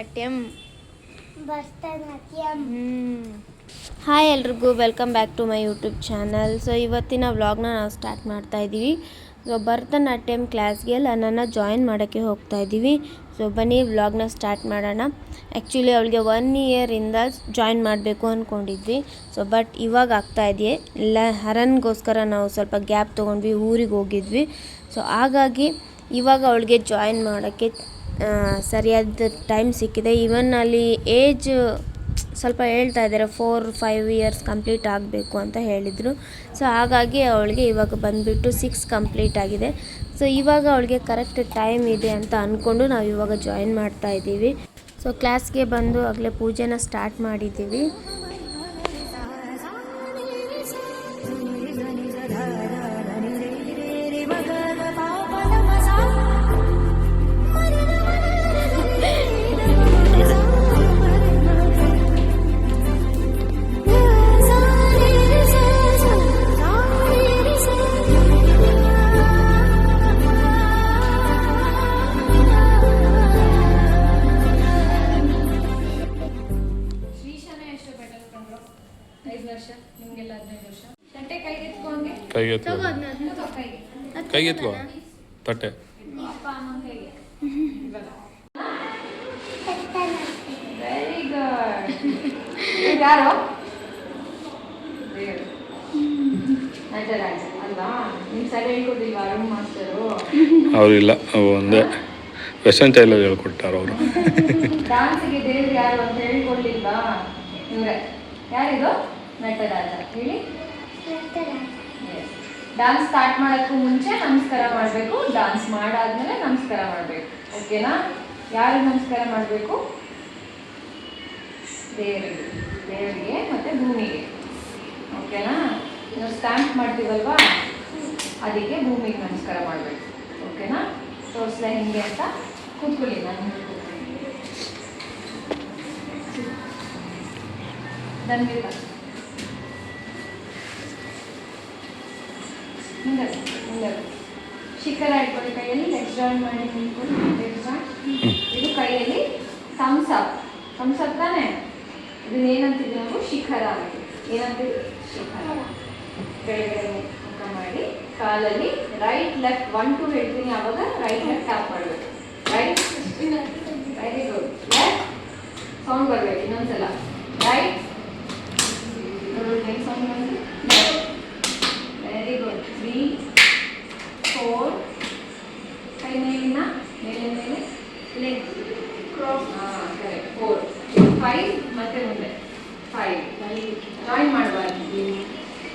Bharatanatyam. Hi ಎಲ್ರಿಗೂ, welcome back to my YouTube channel. So ಇವತ್ತಿನ ವ್ಲಾಗ್ನ ನಾವು ಸ್ಟಾರ್ಟ್ ಮಾಡ್ತಾ ಇದ್ದೀವಿ. ಸೊ ಭರತನಾಟ್ಯಂ ಕ್ಲಾಸ್ಗೆ ನನ್ನನ್ನು ಜಾಯಿನ್ ಮಾಡೋಕ್ಕೆ ಹೋಗ್ತಾ ಇದ್ದೀವಿ. ಸೊ ಬನ್ನಿ ವ್ಲಾಗ್ನ ಸ್ಟಾರ್ಟ್ ಮಾಡೋಣ. ಆ್ಯಕ್ಚುಲಿ ಅವಳಿಗೆ 1 ಇಯರಿಂದ ಜಾಯಿನ್ ಮಾಡಬೇಕು ಅಂದ್ಕೊಂಡಿದ್ವಿ. ಸೊ ಬಟ್ ಇವಾಗ ಆಗ್ತಾ ಇದೆಯೇ ಇಲ್ಲ, ಹರನ್ಗೋಸ್ಕರ ನಾವು ಸ್ವಲ್ಪ ಗ್ಯಾಪ್ ತೊಗೊಂಡ್ವಿ, ಊರಿಗೆ ಹೋಗಿದ್ವಿ. ಸೊ ಹಾಗಾಗಿ ಇವಾಗ ಅವಳಿಗೆ ಜಾಯಿನ್ ಮಾಡೋಕ್ಕೆ ಸರಿಯಾದ ಟೈಮ್ ಸಿಕ್ಕಿದೆ. ಈವನ್ ಅಲ್ಲಿ ಏಜ್ ಸ್ವಲ್ಪ ಹೇಳ್ತಾ ಇದ್ದಾರೆ, 4-5 ಇಯರ್ಸ್ ಕಂಪ್ಲೀಟ್ ಆಗಬೇಕು ಅಂತ ಹೇಳಿದರು. ಸೊ ಹಾಗಾಗಿ ಅವಳಿಗೆ ಇವಾಗ ಬಂದುಬಿಟ್ಟು 6 ಕಂಪ್ಲೀಟ್ ಆಗಿದೆ. ಸೊ ಇವಾಗ ಅವಳಿಗೆ ಕರೆಕ್ಟ್ ಟೈಮ್ ಇದೆ ಅಂತ ಅಂದ್ಕೊಂಡು ನಾವು ಇವಾಗ ಜಾಯಿನ್ ಮಾಡ್ತಾ ಇದ್ದೀವಿ. ಸೊ ಕ್ಲಾಸ್ಗೆ ಬಂದು ಆಗಲೇ ಪೂಜೆನ ಸ್ಟಾರ್ಟ್ ಮಾಡಿದ್ದೀವಿ. ಕೈಗೆತ್ಕೋ ತಟ್ಟೆ. Very good. ಯಾರು ಅಲ್ವಾ? ನಿಮ್ಮ ಸರಿ ಹೇಳ್ಕೊಟ್ಟಿಲ್ವಾ ಅರುಣ್ ಮಾಸ್ಟರು? ಅವರಿಲ್ಲ, ಒಂದೇ ವೆಸ್ಟರ್ನ್ ಸ್ಟೈಲಲ್ಲಿ ಹೇಳ್ಕೊಟ್ಟಾರ ಅವರು. ಡಾನ್ಸಿಗೆ ದೇವ್ರು ಯಾರು ಅಂತ ಹೇಳ್ಕೊಡ್ಲಿಲ್ವಾ? ಇವರೇ. ಯಾರಿದು? ನಟರಾಜ. ಹೇಳಿ. ಡಾನ್ಸ್ ಸ್ಟಾರ್ಟ್ ಮಾಡೋಕ್ಕೂ ಮುಂಚೆ ನಮಸ್ಕಾರ ಮಾಡಬೇಕು, ಡಾನ್ಸ್ ಮಾಡಾದ್ಮೇಲೆ ನಮಸ್ಕಾರ ಮಾಡಬೇಕು. ಓಕೆನಾ? ಯಾರಿಗೆ ನಮಸ್ಕಾರ ಮಾಡಬೇಕು? ದೇವರಿಗೆ ಮತ್ತು ಭೂಮಿಗೆ. ಓಕೆನಾ? ನಾವು ಸ್ಟ್ಯಾಂಪ್ ಮಾಡ್ತೀವಲ್ವಾ, ಅದಕ್ಕೆ ಭೂಮಿಗೆ ನಮಸ್ಕಾರ ಮಾಡಬೇಕು. ಓಕೆನಾ? ತೋರಿಸ್ಲ ಹಿಂಗೆ ಅಂತ ಕೂತ್ಕೊಳ್ಳಿ. ನಾನು ಧನ್ವಿತ ಹಿಂಗೆ ಶಿಖರ ಇಟ್ಕೊಳ್ಳಿ ಕೈಯಲ್ಲಿ. ಲೆಗ್ಸ್ ಜಾಯಿನ್ ಮಾಡಿ ನಿಂತ್ಕೊಂಡು ಲೆಗ್ಸ್ ಜಾಯಿನ್. ಇದು ಕೈಯಲ್ಲಿ ಥಮ್ಸ್ ಅಪ್ ತಾನೆ. ಇದನ್ನ ಏನಂತಿದ್ವಿ ನಾವು? ಶಿಖರ. ಏನಂತೀವಿ? ಶಿಖರ. ಕೆಳಗಡೆ ಮುಖ ಮಾಡಿ ಕಾಲಲ್ಲಿ ರೈಟ್ ಲೆಫ್ಟ್ 1 2 ಹೇಳ್ತೀನಿ, ಆವಾಗ ರೈಟ್ ಲೆಫ್ಟ್ ಟ್ಯಾಪ್ ಮಾಡಬೇಕು. Right. Very good. Left sound ಬರಬೇಕು. ಇನ್ನೊಂದ್ಸಲ ರೈಟ್. ಸೌಂಡ್ ಬಂದು ಲೆಫ್ಟ್. Very good. 3 4 ಕೈ ಮೇಲಿನ ಮೇಲೆ ಲೆಗ್ ಕ್ರಾಸ್. ಕರೆಕ್ಟ್. 4 5 ಮತ್ತೆ ಮುಂದೆ 5. ಜಾಯಿನ್ ಮಾಡಬಾರ್ದು,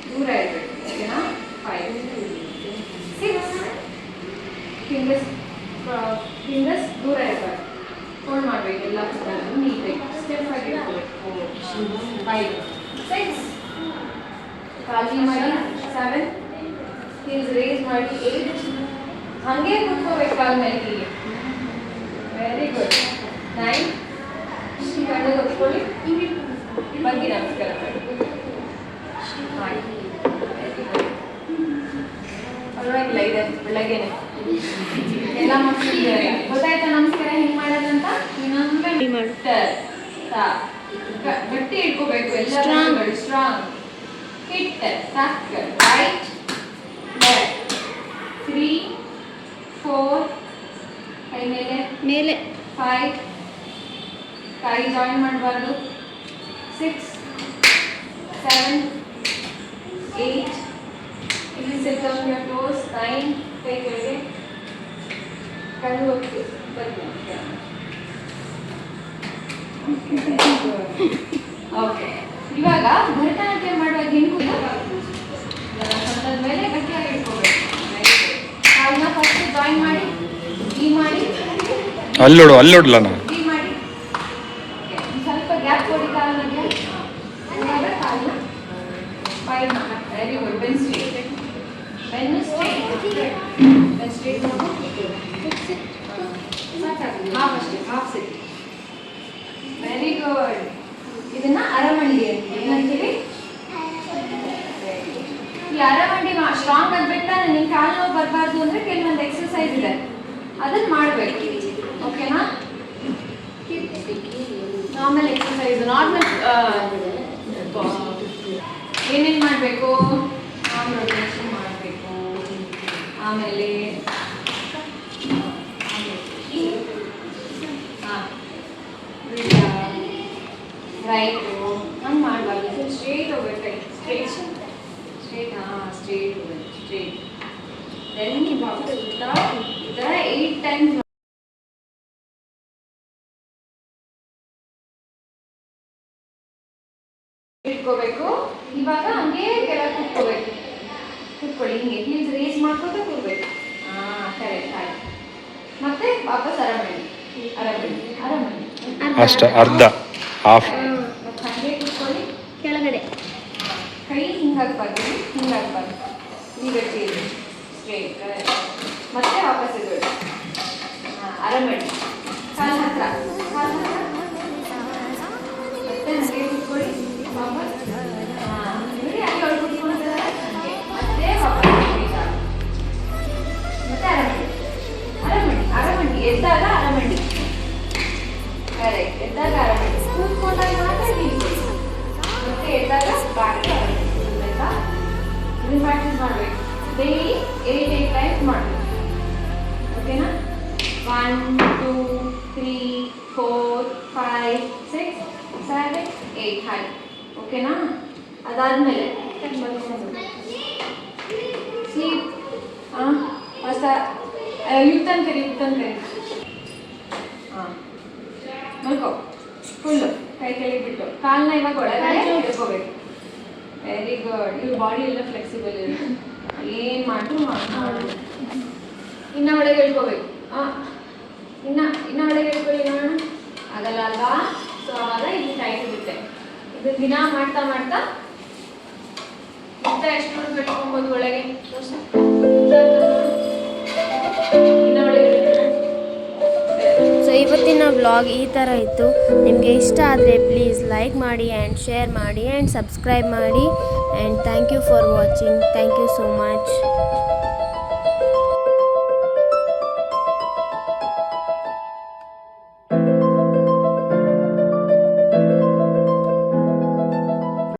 ದೂರ ಇರಬೇಕು. ಓಕೆನಾ? 5 6 ಫಿಂಗರ್ಸ್ ದೂರ ಇರಬಾರ್ದು, ಹೋಲ್ಡ್ ಮಾಡಬೇಕು. ಎಲ್ಲ ನೀಟಾಗಿ ಸ್ಟೆಪ್ ಆಗಿ ಇಟ್ಕೋಬೇಕು. 5 6 ಖಾಲಿ ಮಾಡಿ 7 ಹೀಲ್ಸ್ ರೇಸ್ ಮಾಡಿ 8 ಹಾಗೆ ಕೂತ್ಕೋಬೇಕು ಕಾಲ ಮೇಲೆ ಹೀಗೆ. Very good. 9 ಕಣ್ಣು ಹೊತ್ಕೊಳ್ಳಿ, ಬಗ್ಗೆ ನಮಸ್ಕಾರ ಮಾಡಿ. ಪರವಾಗಿಲ್ಲ, ಇದೆ ಬೆಳಗ್ಗೆನೆ ಎಲ್ಲ ಮಕ್ಕಳಿದ್ದಾರೆ. ಗೊತ್ತಾಯ್ತಾ ನಮಸ್ಕಾರ ಹೆಂಗ್ ಮಾಡೋದಂತ? ಗಟ್ಟಿ ಇಟ್ಕೋಬೇಕು. ಎಲ್ಲ ಸ್ಟ್ರಾಂಗ್. ಹಿಟ್ ಟಕ್. Right left. 3 4 ಕೈ ಮೇಲೆ 5 ಕೈ ಜಾಯಿನ್ ಮಾಡಬಾರ್ದು. 6 7 8 ಇಲ್ಲಿ ಸಿಟ್ ಆನ್ ಯುವರ್ ಟೋಸ್. 9 ಕೈ ಕೆಳಗೆ ಕಣ್ಣು ಹೋಗಿ ಬರ್ತೀನಿ. ಓಕೆ. ಇವಾಗ ಭರತನಾಟ್ಯ ಮಾಡುವಾಗ ಹೆಂಗು ಮೇಲೆ ಗಟ್ಟಿಯಾಗಿ ಇಟ್ಕೋಬೇಕು. ಕಾಲನ್ನ ಫಸ್ಟ್ ಜಾಯಿನ್ ಮಾಡಿ ಈ ಮಾಡಿ ಅಲ್ಲೋಡ್ಲ ನಾನು ಈ ಮಾಡಿ ಸ್ವಲ್ಪ ಗ್ಯಾಪ್ ಕೊಡಿ ಕಾಲನ್ನ. ಕಾಲನ್ನ 5 ವೆರಿ ಗುಡ್. ಬೆನ್ ಸ್ಟ್ರೇಟ್. ಬೆನ್ನು straight half sit. Very good. ಇದನ್ನ ಅರಮಂಡಿ ಅಂತ ಏನಂತೀವಿ? ಈ ಅರಮಂಡಿ ಸ್ಟ್ರಾಂಗ್ ಆಗ್ಬೇಕು ತಾನೆ. ನಿನ್ ಕಾಲು ನೋವು ಬರಬಾರ್ದು ಅಂದ್ರೆ ಕೆಲವೊಂದು ಎಕ್ಸರ್ಸೈಸ್ ಇದೆ, ಅದನ್ನ ಮಾಡಬೇಕು. ಓಕೆನಾ? ನಾರ್ಮಲ್ ಎಕ್ಸಸೈಸ್ ನಾರ್ಮಲ್ ಏನೇನು ಮಾಡಬೇಕು, ಆರ್ಮ್ ರೊಟೇಷನ್ ಮಾಡಬೇಕು, ಆಮೇಲೆ ರೈಟು ಹಂಗೆ ಮಾಡಬಾರ್ದು, ಸ್ಟ್ರೇಟ್ ಹೋಗ್ಬೇಕು, ಸ್ಟ್ರೇಟ್ ಸ್ಟ್ರೇಟ್ ಸ್ಟ್ರೇಟ್ ಹೋಗ್ಬೇಕು, ಸ್ಟ್ರೇಟ್. ದೆನ್ ಇವಾಗ ಈ ಥರ 8 ಟೈಮ್ಸ್ ಇಟ್ಕೋಬೇಕು. ಇವಾಗ ಹಂಗೆ ಕೆಳಗೆ ಕೂತ್ಕೋಬೇಕು, ಕೂತ್ಕೊಳ್ಳಿ, ಹಿಂಗೆ ಹೀಲ್ಸ್ ರೇಸ್ ಮಾಡ್ಕೊತ ಕೂರ್ಬೇಕು. ಕರೆಕ್ಟ್ ಆಯ್ತು. ಮತ್ತೆ ವಾಪಸ್ ಅರಮಣಿ ಅರಮಣಿ ಅರಮಣಿ ಅಷ್ಟೇ, ಅರ್ಧ ಹಾಫ್. ಹಂಗೆ ಕೂತ್ಕೊಳ್ಳಿ, ಕೆಳಗಡೆ ಕೈ ಹಿಂಗಾಗ್ಬಾರ್ದು, ಹಿಂಗಾಗ್ಬಾರ್ದು, ಈ ಗಟ್ಟಿ ಸ್ಟ್ರೇಟ್. ಮತ್ತೆ ವಾಪಸ್ ಇದ್ಬಿಡಿ. ಅರಮಣಿ ಕಾಲು ಹತ್ರ, ಕಾಲು ಹತ್ರ, ಮತ್ತೆ ಹಾಗೆ ಕೂತ್ಕೊಳ್ಳಿ, ವಾಪಸ್ ನೋಡಿ ಹಾಗೆ ಅವ್ರು ಕೂತ್ಕೊಂಡಿದ್ದಾರೆ, ಹಾಗೆ ಮತ್ತೆ ವಾಪಸ್ ಮತ್ತೆ ಅರಮಣಿ ಅರಮಣಿ ಅರಮಣಿ. ಎದ್ದಾಗ ಅರಮಣಿ, ಕರೆಕ್ಟ್. ಎದ್ದಾಗ ಅರಮಣಿ, ಕೂತ್ಕೊಂಡಾಗ ಮಾತ್ರ ನಿಲ್ಕೊಳ್ಳಿ, ಮತ್ತೆ ಎದ್ದಾಗ ಬಾಕಿ ಅರಮಣಿ. ಆಯ್ತಾ? ಇದನ್ನ ಪ್ರಾಕ್ಟೀಸ್ ಮಾಡಬೇಕು, ಡೈಲಿ 8 ಟೈಮ್ಸ್ ಮಾಡಬೇಕು. ಓಕೆನಾ? 1 2 3 4 5 6 7 8 ಹಾಗೆ. ಓಕೆನಾ? ಅದಾದಮೇಲೆ ಸ್ಲೀಪ್. ಹೊಸ ಯುಕ್ತನ್ ಕರಿ, ಯುಕ್ತನ್ ಕರಿ. ಮಲ್ಕೋ ಫುಲ್ಲು, ಕೈ ಕೆಳಗೆ ಬಿಟ್ಟು ಕಾಲನ್ನ ಇವಾಗ ಒಳಗಡೆ ಇಟ್ಕೋಬೇಕು. Very good. ಇವ್ರ ಬಾಡಿ ಎಲ್ಲ ಫ್ಲೆಕ್ಸಿಬಲ್ ಇರುತ್ತೆ, ಏನು ಮಾಡಿದ್ರು ಮಾಡೋದು. ಇನ್ನು ಒಳಗೆ ಇಳ್ಕೋಬೇಕು. ಇನ್ನು ಒಳಗೆ ಇಳ್ಕೊಳ್ಳಿ ನೋಡೋಣ. ಆಗಲ್ಲ ಅಲ್ವಾ? ಸೊ ಆವಾಗ ಇಲ್ಲಿ ಟೈಟ್ ಇರುತ್ತೆ. ಇದು ದಿನ ಮಾಡ್ತಾ ಮಾಡ್ತಾ ಎಷ್ಟು ಬಿಟ್ಕೊಬೋದು ಒಳಗೆ. ಇನ್ನು ಒಳಗೆ ಸೊ ಇವತ್ತಿನ ವ್ಲಾಗ್ ಈ ಥರ ಇತ್ತು. ನಿಮಗೆ ಇಷ್ಟ ಆದರೆ ಪ್ಲೀಸ್ ಲೈಕ್ ಮಾಡಿ ಆ್ಯಂಡ್ ಶೇರ್ ಮಾಡಿ ಆ್ಯಂಡ್ ಸಬ್ಸ್ಕ್ರೈಬ್ ಮಾಡಿ. And thank you for watching. Thank you so much.